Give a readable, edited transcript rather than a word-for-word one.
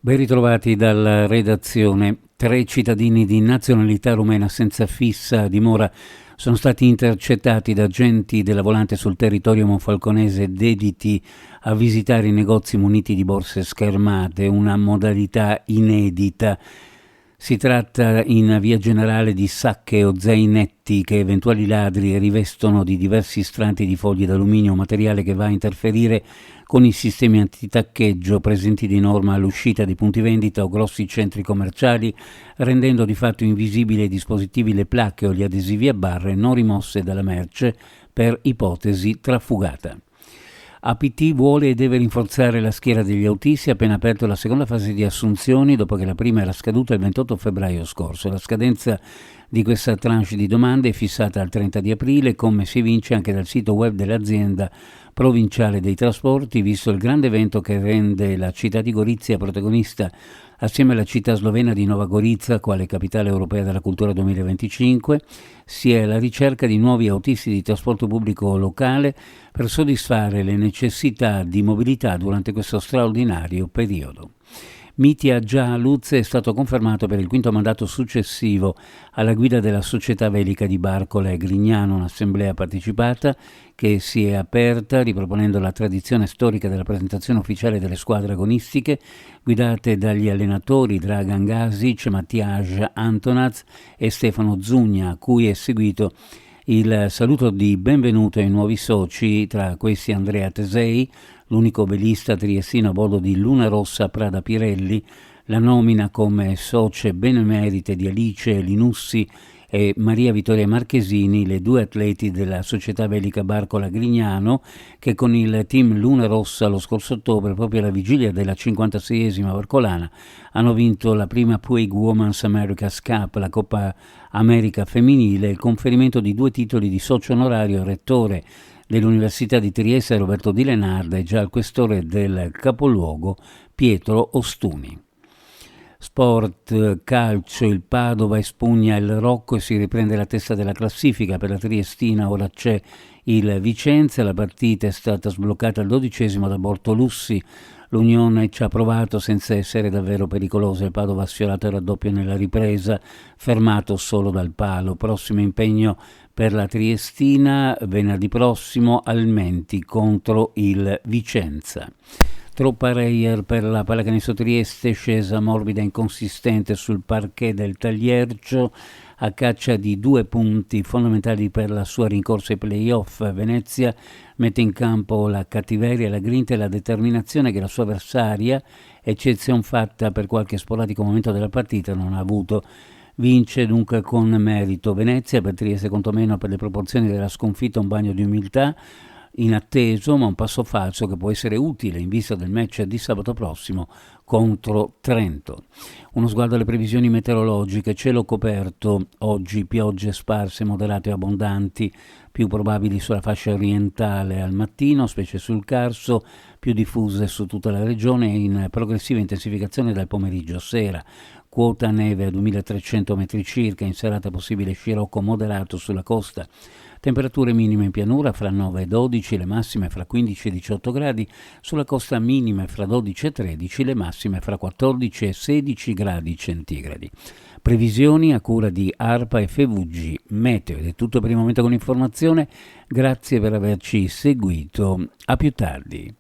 Ben ritrovati dalla redazione. 3 cittadini di nazionalità rumena senza fissa dimora sono stati intercettati da agenti della Volante sul territorio monfalconese dediti a visitare i negozi muniti di borse schermate, una modalità inedita. Si tratta in via generale di sacche o zainetti che eventuali ladri rivestono di diversi strati di foglie d'alluminio, materiale che va a interferire con i sistemi antitaccheggio presenti di norma all'uscita di punti vendita o grossi centri commerciali, rendendo di fatto invisibili ai dispositivi le placche o gli adesivi a barre non rimosse dalla merce per ipotesi trafugata. APT vuole e deve rinforzare la schiera degli autisti, ha appena aperto la seconda fase di assunzioni dopo che la prima era scaduta il 28 febbraio scorso. La scadenza di questa tranche di domande è fissata al 30 di aprile, come si evince anche dal sito web dell'azienda provinciale dei trasporti, visto il grande evento che rende la città di Gorizia protagonista assieme alla città slovena di Nova Gorica, quale capitale europea della cultura 2025, si è alla ricerca di nuovi autisti di trasporto pubblico locale per soddisfare le necessità di mobilità durante questo straordinario periodo. Mitia Già Luzze è stato confermato per il quinto mandato successivo alla guida della società velica di Barcola e Grignano, un'assemblea partecipata che si è aperta riproponendo la tradizione storica della presentazione ufficiale delle squadre agonistiche guidate dagli allenatori Dragan Gasic, Mattias Antonaz e Stefano Zugna, a cui è seguito il saluto di benvenuto ai nuovi soci, tra questi Andrea Tesei, l'unico velista triestino a bordo di Luna Rossa Prada Pirelli, la nomina come socie benemerite di Alice Linussi e Maria Vittoria Marchesini, le due atleti della società velica Barcola Grignano, che con il team Luna Rossa lo scorso ottobre, proprio alla vigilia della 56esima Barcolana, hanno vinto la prima Puig Women's America's Cup, la Coppa America femminile, il conferimento di 2 titoli di socio onorario e rettore dell'Università di Trieste Roberto Di Lenarda e già il questore del capoluogo Pietro Ostuni. Sport, calcio, il Padova espugna il Rocco e si riprende la testa della classifica. Per la Triestina ora c'è il Vicenza, la partita è stata sbloccata al 12° da Bortolussi. L'Unione ci ha provato senza essere davvero pericolosa, il Padova ha sfiorato il raddoppio nella ripresa, fermato solo dal palo. Prossimo impegno per la Triestina venerdì prossimo al Menti contro il Vicenza. Troppa Reyer per la Pallacanestro Trieste, scesa morbida e inconsistente sul parquet del Tagliercio, a caccia di 2 punti fondamentali per la sua rincorsa ai play-off. Venezia mette in campo la cattiveria, la grinta e la determinazione che la sua avversaria, eccezion fatta per qualche sporadico momento della partita, non ha avuto. Vince dunque con merito. Venezia, per Trieste quantomeno per le proporzioni della sconfitta, un bagno di umiltà inatteso, ma un passo falso che può essere utile in vista del match di sabato prossimo contro Trento. Uno sguardo alle previsioni meteorologiche: cielo coperto, oggi piogge sparse, moderate e abbondanti, più probabili sulla fascia orientale al mattino, specie sul Carso, più diffuse su tutta la regione e in progressiva intensificazione dal pomeriggio sera. Quota neve a 2300 metri circa, in serata possibile scirocco moderato sulla costa. Temperature minime in pianura fra 9 e 12, le massime fra 15 e 18 gradi, sulla costa minime fra 12 e 13, le massime fra 14 e 16 gradi centigradi. Previsioni a cura di ARPA e FVG Meteo. Ed è tutto per il momento con l'informazione, grazie per averci seguito, a più tardi.